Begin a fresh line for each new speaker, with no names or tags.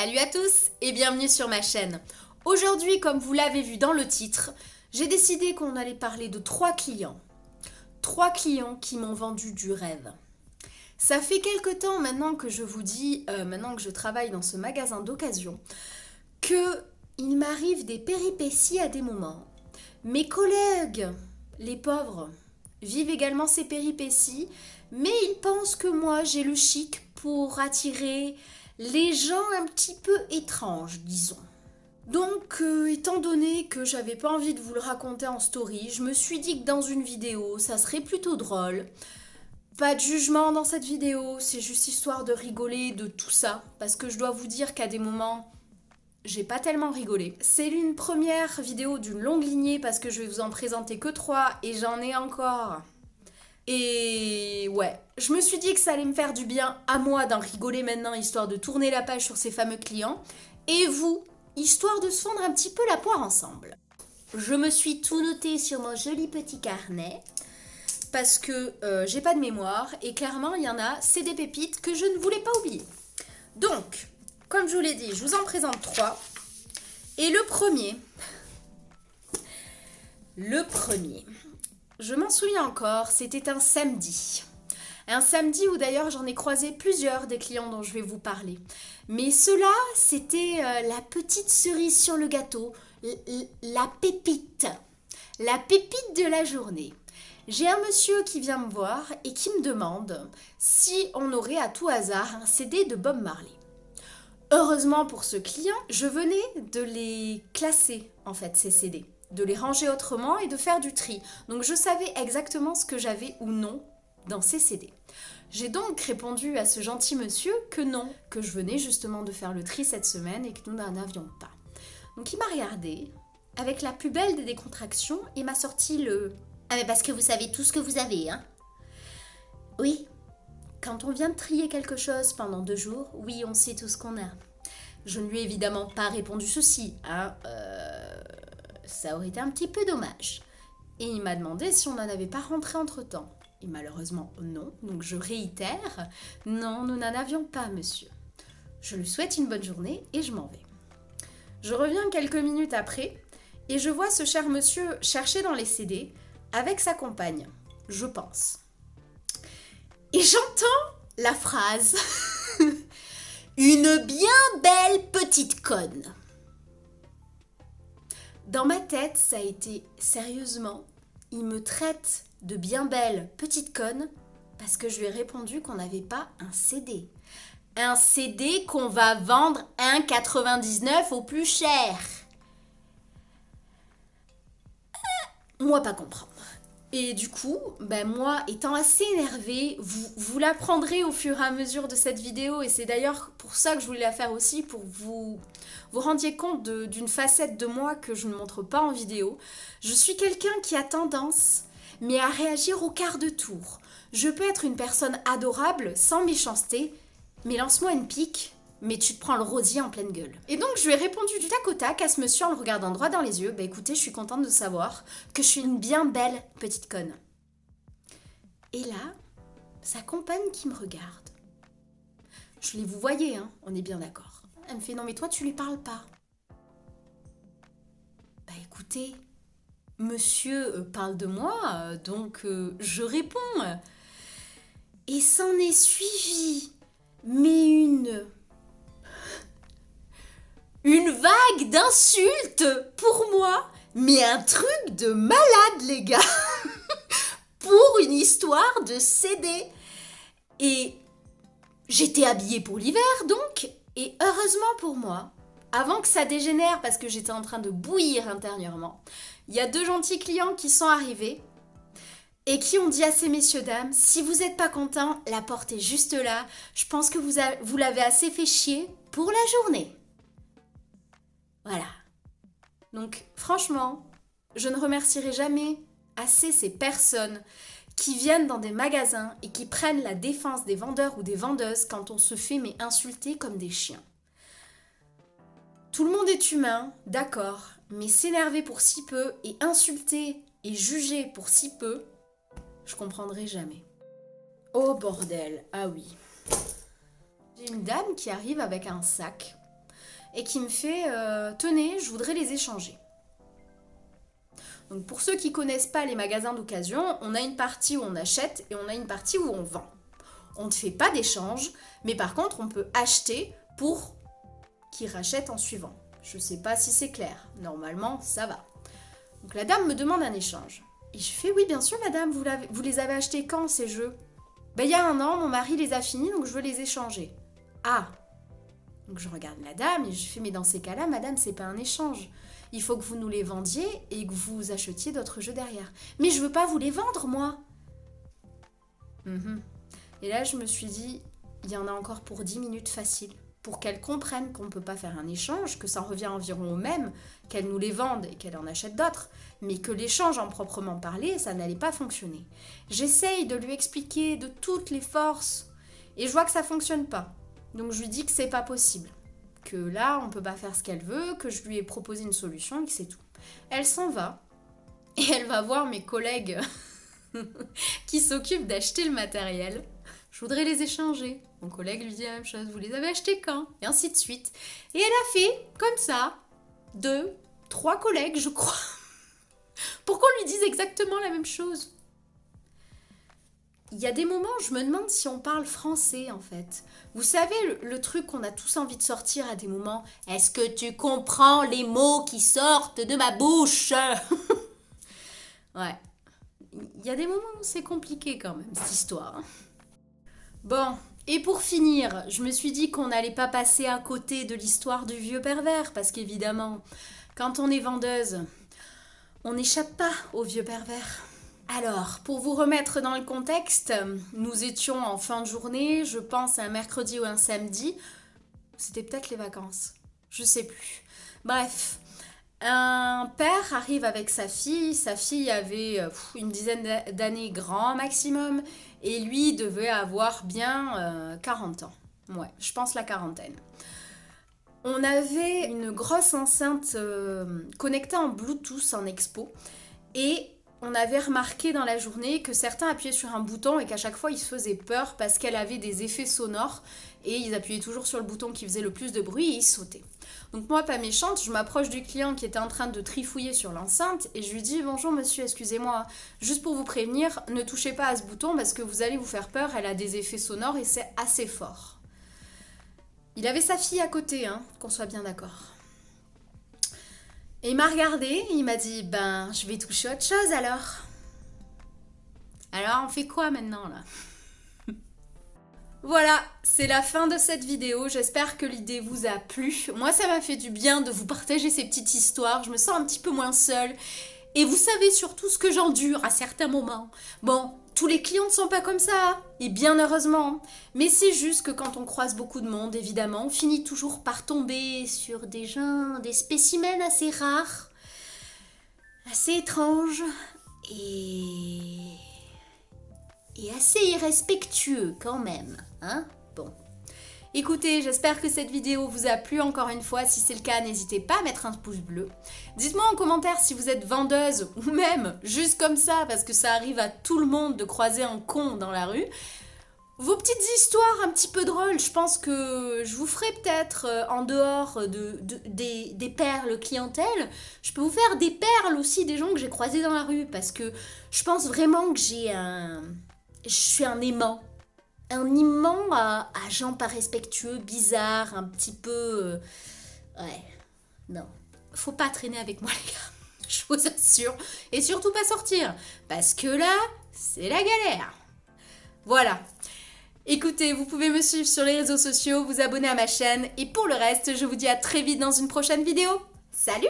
Salut à tous et bienvenue sur ma chaîne. Aujourd'hui, comme vous l'avez vu dans le titre, j'ai décidé qu'on allait parler de 3 clients. 3 clients qui m'ont vendu du rêve. Ça fait quelque temps maintenant que je vous dis, maintenant que je travaille dans ce magasin d'occasion, que il m'arrive des péripéties à des moments. Mes collègues, les pauvres, vivent également ces péripéties, mais ils pensent que moi j'ai le chic pour attirer les gens un petit peu étranges, disons. Donc, étant donné que j'avais pas envie de vous le raconter en story, je me suis dit que dans une vidéo, ça serait plutôt drôle. Pas de jugement dans cette vidéo, c'est juste histoire de rigoler de tout ça, parce que je dois vous dire qu'à des moments, j'ai pas tellement rigolé. C'est une première vidéo d'une longue lignée parce que je vais vous en présenter que 3 et j'en ai encore. Et ouais, je me suis dit que ça allait me faire du bien à moi d'en rigoler maintenant, histoire de tourner la page sur ces fameux clients, et vous, histoire de se fendre un petit peu la poire ensemble. Je me suis tout noté sur mon joli petit carnet, parce que j'ai pas de mémoire, et clairement il y en a, c'est des pépites que je ne voulais pas oublier. Donc, comme je vous l'ai dit, je vous en présente 3, et le premier, je m'en souviens encore, c'était un samedi. Un samedi où d'ailleurs j'en ai croisé plusieurs des clients dont je vais vous parler. Mais cela, c'était la petite cerise sur le gâteau, la pépite. La pépite de la journée. J'ai un monsieur qui vient me voir et qui me demande si on aurait à tout hasard un CD de Bob Marley. Heureusement pour ce client, je venais de les classer en fait ces CD, de les ranger autrement et de faire du tri. Donc je savais exactement ce que j'avais ou non dans ces CD. J'ai donc répondu à ce gentil monsieur que non, que je venais justement de faire le tri cette semaine et que nous n'en avions pas. Donc il m'a regardé avec la plus belle des décontractions et m'a sorti le « Ah mais parce que vous savez tout ce que vous avez, hein ?» Oui, quand on vient de trier quelque chose pendant 2 jours, oui, on sait tout ce qu'on a. Je ne lui ai évidemment pas répondu ceci, hein, ça aurait été un petit peu dommage. Et il m'a demandé si on n'en avait pas rentré entre-temps. Et malheureusement, non. Donc je réitère, non, nous n'en avions pas, monsieur. Je lui souhaite une bonne journée et je m'en vais. Je reviens quelques minutes après et je vois ce cher monsieur chercher dans les CD avec sa compagne, je pense. Et j'entends la phrase « Une bien belle petite conne ». Dans ma tête, ça a été sérieusement, il me traite de bien belle petite conne parce que je lui ai répondu qu'on n'avait pas un CD. Un CD qu'on va vendre 1,99 au plus cher. Moi, pas comprendre. Et du coup, moi, étant assez énervée, vous l'apprendrez au fur et à mesure de cette vidéo, et c'est d'ailleurs pour ça que je voulais la faire aussi, pour vous rendiez compte d'une facette de moi que je ne montre pas en vidéo. Je suis quelqu'un qui a tendance, mais à réagir au quart de tour. Je peux être une personne adorable, sans méchanceté, mais lance-moi une pique, mais tu te prends le rosier en pleine gueule. Et donc je lui ai répondu du tac au tac à ce monsieur en le regardant droit dans les yeux. Écoutez, je suis contente de savoir que je suis une bien belle petite conne. Et là, sa compagne qui me regarde. Je les vous voyez, hein, on est bien d'accord. Elle me fait, non mais toi tu lui parles pas. Écoutez, monsieur parle de moi, donc je réponds. Et s'en est suivi, mais une vague d'insultes pour moi, mais un truc de malade les gars, pour une histoire de CD. Et j'étais habillée pour l'hiver donc, et heureusement pour moi, avant que ça dégénère parce que j'étais en train de bouillir intérieurement, il y a 2 gentils clients qui sont arrivés et qui ont dit à ces messieurs dames, si vous n'êtes pas contents, la porte est juste là, je pense que vous l'avez assez fait chier pour la journée. Voilà. Donc franchement, je ne remercierai jamais assez ces personnes qui viennent dans des magasins et qui prennent la défense des vendeurs ou des vendeuses quand on se fait insulter comme des chiens. Tout le monde est humain, d'accord, mais s'énerver pour si peu et insulter et juger pour si peu, je comprendrai jamais. Oh bordel, ah oui. J'ai une dame qui arrive avec un sac et qui me fait tenez, je voudrais les échanger. Donc pour ceux qui connaissent pas les magasins d'occasion, on a une partie où on achète et on a une partie où on vend. On ne fait pas d'échange, mais par contre on peut acheter pour qu'ils rachètent en suivant. Je sais pas si c'est clair, normalement ça va. Donc la dame me demande un échange. Et je fais oui bien sûr madame, vous les avez achetés quand ces jeux? Ben il y a 1 an, mon mari les a finis donc je veux les échanger. Ah. Donc je regarde la dame et je fais mais dans ces cas-là madame c'est pas un échange. Il faut que vous nous les vendiez et que vous achetiez d'autres jeux derrière. Mais je veux pas vous les vendre moi. Et là je me suis dit il y en a encore pour 10 minutes facile. Pour qu'elle comprenne qu'on ne peut pas faire un échange, que ça en revient environ au même, qu'elle nous les vende et qu'elle en achète d'autres, mais que l'échange en proprement parler, ça n'allait pas fonctionner. J'essaye de lui expliquer de toutes les forces, et je vois que ça fonctionne pas. Donc je lui dis que c'est pas possible, que là on peut pas faire ce qu'elle veut, que je lui ai proposé une solution et que c'est tout. Elle s'en va, et elle va voir mes collègues qui s'occupent d'acheter le matériel. Je voudrais les échanger. Mon collègue lui dit la même chose. Vous les avez achetés quand? Et ainsi de suite. Et elle a fait comme ça 2, 3 collègues, je crois, pour qu'on lui dise exactement la même chose. Il y a des moments où je me demande si on parle français en fait. Vous savez, le truc qu'on a tous envie de sortir à des moments. Est-ce que tu comprends les mots qui sortent de ma bouche? Ouais. Il y a des moments où c'est compliqué quand même, cette histoire. Bon, et pour finir, je me suis dit qu'on n'allait pas passer à côté de l'histoire du vieux pervers, parce qu'évidemment, quand on est vendeuse, on n'échappe pas au vieux pervers. Alors, pour vous remettre dans le contexte, nous étions en fin de journée, je pense un mercredi ou un samedi, c'était peut-être les vacances, je sais plus. Bref, un père arrive avec sa fille avait une dizaine d'années grand maximum, et lui devait avoir bien 40 ans. Ouais, je pense la quarantaine. On avait une grosse enceinte connectée en Bluetooth en expo, et on avait remarqué dans la journée que certains appuyaient sur un bouton et qu'à chaque fois ils se faisaient peur parce qu'elle avait des effets sonores et ils appuyaient toujours sur le bouton qui faisait le plus de bruit et ils sautaient. Donc moi, pas méchante, je m'approche du client qui était en train de trifouiller sur l'enceinte et je lui dis « Bonjour monsieur, excusez-moi, juste pour vous prévenir, ne touchez pas à ce bouton parce que vous allez vous faire peur, elle a des effets sonores et c'est assez fort. » Il avait sa fille à côté, qu'on soit bien d'accord. Et il m'a regardé et il m'a dit « Ben, je vais toucher autre chose alors. » Alors, on fait quoi maintenant là ? Voilà, c'est la fin de cette vidéo. J'espère que l'idée vous a plu. Moi, ça m'a fait du bien de vous partager ces petites histoires. Je me sens un petit peu moins seule. Et vous savez surtout ce que j'endure à certains moments. Bon, tous les clients ne sont pas comme ça, et bien heureusement. Mais c'est juste que quand on croise beaucoup de monde, évidemment, on finit toujours par tomber sur des gens, des spécimens assez rares, assez étranges et assez irrespectueux quand même, Bon. Écoutez, j'espère que cette vidéo vous a plu encore une fois. Si c'est le cas, n'hésitez pas à mettre un pouce bleu. Dites-moi en commentaire si vous êtes vendeuse ou même juste comme ça, parce que ça arrive à tout le monde de croiser un con dans la rue. Vos petites histoires un petit peu drôles, je pense que je vous ferai peut-être en dehors des perles clientèle. Je peux vous faire des perles aussi des gens que j'ai croisés dans la rue, parce que je pense vraiment que je suis un aimant. Un aimant à gens pas respectueux, bizarres, un petit peu... Ouais, non. Faut pas traîner avec moi, les gars. Je vous assure. Et surtout pas sortir. Parce que là, c'est la galère. Voilà. Écoutez, vous pouvez me suivre sur les réseaux sociaux, vous abonner à ma chaîne. Et pour le reste, je vous dis à très vite dans une prochaine vidéo. Salut!